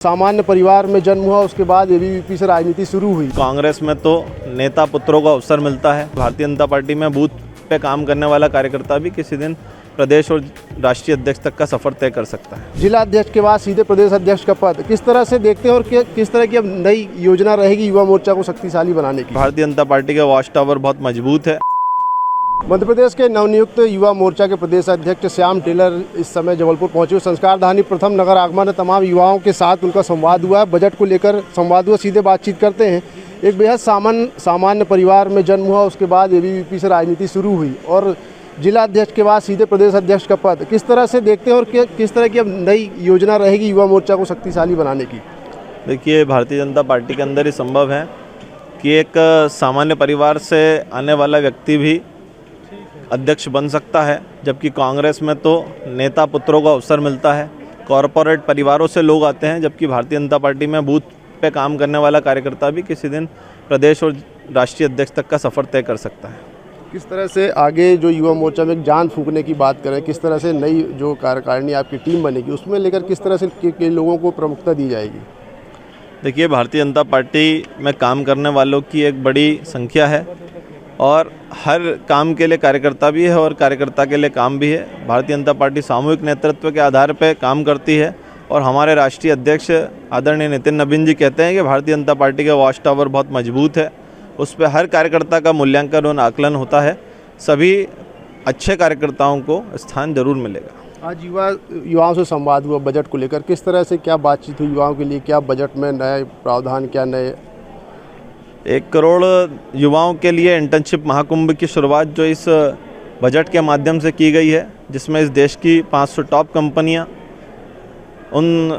सामान्य परिवार में जन्म हुआ, उसके बाद एबीवीपी से राजनीति शुरू हुई। कांग्रेस में तो नेता पुत्रों का अवसर मिलता है। भारतीय जनता पार्टी में बूथ पे काम करने वाला कार्यकर्ता भी किसी दिन प्रदेश और राष्ट्रीय अध्यक्ष तक का सफर तय कर सकता है। जिला अध्यक्ष के बाद सीधे प्रदेश अध्यक्ष का पद किस तरह से देखते हैं और किस तरह की अब नई योजना रहेगी युवा मोर्चा को शक्तिशाली बनाने की? भारतीय जनता पार्टी का वॉच टावर बहुत मजबूत है। मध्य प्रदेश के नवनियुक्त युवा मोर्चा के प्रदेश अध्यक्ष श्याम टेलर इस समय जबलपुर पहुंचे। संस्कारधानी प्रथम नगर आगमन में तमाम युवाओं के साथ उनका संवाद हुआ है। बजट को लेकर संवाद हुआ, सीधे बातचीत करते हैं। एक बेहद सामान्य परिवार में जन्म हुआ, उसके बाद एबीवीपी से राजनीति शुरू हुई और जिला अध्यक्ष के बाद सीधे प्रदेश अध्यक्ष का पद किस तरह से देखते हैं और किस तरह की अब नई योजना रहेगी युवा मोर्चा को शक्तिशाली बनाने की? देखिए, भारतीय जनता पार्टी के अंदर ही संभव है कि एक सामान्य परिवार से आने वाला व्यक्ति भी अध्यक्ष बन सकता है, जबकि कांग्रेस में तो नेता पुत्रों का अवसर मिलता है। कॉरपोरेट परिवारों से लोग आते हैं, जबकि भारतीय जनता पार्टी में बूथ पे काम करने वाला कार्यकर्ता भी किसी दिन प्रदेश और राष्ट्रीय अध्यक्ष तक का सफ़र तय कर सकता है। किस तरह से आगे जो युवा मोर्चा में एक जान फूंकने की बात करें, किस तरह से नई जो कार्यकारिणी आपकी टीम बनेगी उसमें लेकर किस तरह से के लोगों को प्रमुखता दी जाएगी? देखिए, भारतीय जनता पार्टी में काम करने वालों की एक बड़ी संख्या है और हर काम के लिए कार्यकर्ता भी है और कार्यकर्ता के लिए काम भी है। भारतीय जनता पार्टी सामूहिक नेतृत्व के आधार पर काम करती है और हमारे राष्ट्रीय अध्यक्ष आदरणीय नितिन नवीन जी कहते हैं कि भारतीय जनता पार्टी का वॉच टावर बहुत मजबूत है। उस पर हर कार्यकर्ता का मूल्यांकन और आकलन होता है। सभी अच्छे कार्यकर्ताओं को स्थान जरूर मिलेगा। आज युवाओं से संवाद हुआ बजट को लेकर, किस तरह से क्या बातचीत हुई युवाओं के लिए? क्या बजट में नए प्रावधान, क्या नए? 1 करोड़ युवाओं के लिए इंटर्नशिप महाकुंभ की शुरुआत जो इस बजट के माध्यम से की गई है, जिसमें इस देश की 500 टॉप कंपनियां उन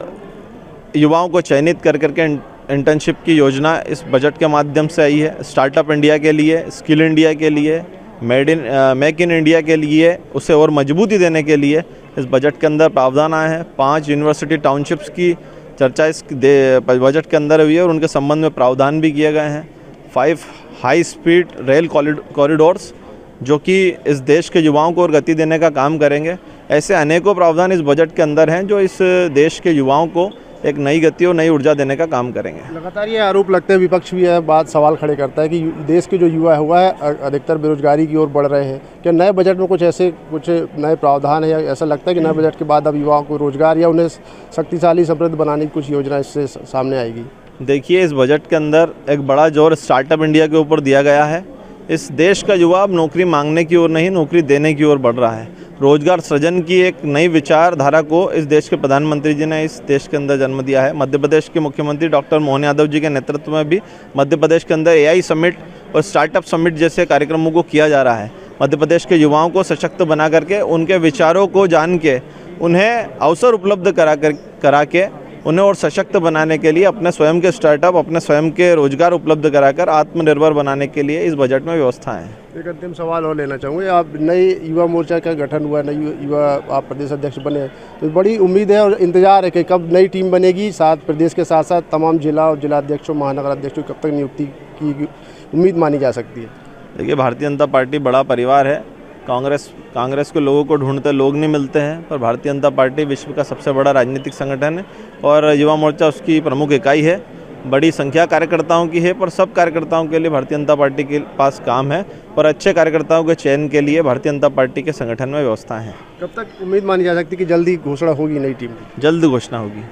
युवाओं को चयनित कर करके इंटर्नशिप की योजना इस बजट के माध्यम से आई है। स्टार्टअप इंडिया के लिए, स्किल इंडिया के लिए, मेक इन इंडिया के लिए उसे और मजबूती देने के लिए इस बजट के अंदर प्रावधान आए हैं। 5 यूनिवर्सिटी टाउनशिप्स की चर्चा इस बजट के अंदर हुई है और उनके संबंध में प्रावधान भी किए गए हैं। 5 हाई स्पीड रेल कॉरिडोर्स जो कि इस देश के युवाओं को और गति देने का काम करेंगे। ऐसे अनेकों प्रावधान इस बजट के अंदर हैं जो इस देश के युवाओं को एक नई गति और नई ऊर्जा देने का काम करेंगे। लगातार ये आरोप लगते हैं, विपक्ष भी है, बात सवाल खड़े करता है कि देश के जो युवा हुआ है अधिकतर बेरोजगारी की ओर बढ़ रहे हैं। क्या नए बजट में कुछ नए प्रावधान है या ऐसा लगता है कि नए बजट के बाद अब युवाओं को रोजगार या उन्हें शक्तिशाली समृद्ध बनाने की कुछ योजना इससे सामने आएगी? देखिए, इस बजट के अंदर एक बड़ा जोर स्टार्टअप इंडिया के ऊपर दिया गया है। इस देश का युवा अब नौकरी मांगने की ओर नहीं, नौकरी देने की ओर बढ़ रहा है। रोजगार सृजन की एक नई विचारधारा को इस देश के प्रधानमंत्री जी ने इस देश के अंदर जन्म दिया है। मध्य प्रदेश के मुख्यमंत्री डॉक्टर मोहन यादव जी के नेतृत्व में भी मध्य प्रदेश के अंदर AI समिट और स्टार्टअप समिट जैसे कार्यक्रमों को किया जा रहा है। मध्य प्रदेश के युवाओं को सशक्त बना करके, उनके विचारों को जान के, उन्हें अवसर उपलब्ध करा के उन्हें और सशक्त बनाने के लिए अपने स्वयं के स्टार्टअप, अपने स्वयं के रोजगार उपलब्ध कराकर आत्मनिर्भर बनाने के लिए इस बजट में व्यवस्था है। एक अंतिम सवाल और लेना चाहूँगी। आप नई युवा मोर्चा का गठन हुआ, नई युवा आप प्रदेश अध्यक्ष बने, तो बड़ी उम्मीद है और इंतजार है कि कब नई टीम बनेगी, साथ प्रदेश के साथ साथ तमाम जिला और जिला अध्यक्षों, महानगर अध्यक्षों कब तक नियुक्ति की उम्मीद मानी जा सकती है? देखिए, भारतीय जनता पार्टी बड़ा परिवार है। कांग्रेस के लोगों को ढूंढते लोग नहीं मिलते हैं, पर भारतीय जनता पार्टी विश्व का सबसे बड़ा राजनीतिक संगठन है और युवा मोर्चा उसकी प्रमुख इकाई है। बड़ी संख्या कार्यकर्ताओं की है, पर सब कार्यकर्ताओं के लिए भारतीय जनता पार्टी के पास काम है, पर अच्छे कार्यकर्ताओं के चयन के लिए भारतीय जनता पार्टी के संगठन में व्यवस्था है। कब तक उम्मीद मानी जा सकती है कि जल्दी घोषणा होगी नई टीम की? जल्द घोषणा होगी।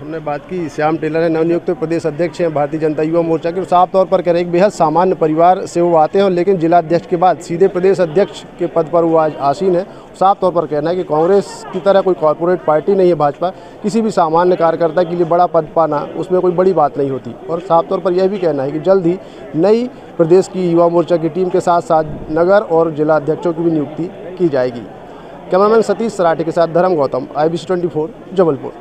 हमने बात की, श्याम टेलर है, नवनियुक्त प्रदेश अध्यक्ष हैं भारतीय जनता युवा मोर्चा के। साफ तौर पर कह रहे हैं एक बेहद सामान्य परिवार से वो आते हैं, लेकिन जिला अध्यक्ष के बाद सीधे प्रदेश अध्यक्ष के पद पर वो आज आसीन है। साफ तौर पर कहना है कि कांग्रेस की तरह कोई कॉर्पोरेट पार्टी नहीं है भाजपा। किसी भी सामान्य कार्यकर्ता के लिए बड़ा पद पाना उसमें कोई बड़ी बात नहीं होती। और साफ तौर पर यह भी कहना है कि जल्द ही नई प्रदेश की युवा मोर्चा की टीम के साथ साथ नगर और जिला अध्यक्षों की भी नियुक्ति की जाएगी। कैमरामैन सतीश सराठे के साथ धर्म गौतम, IBC 24 जबलपुर।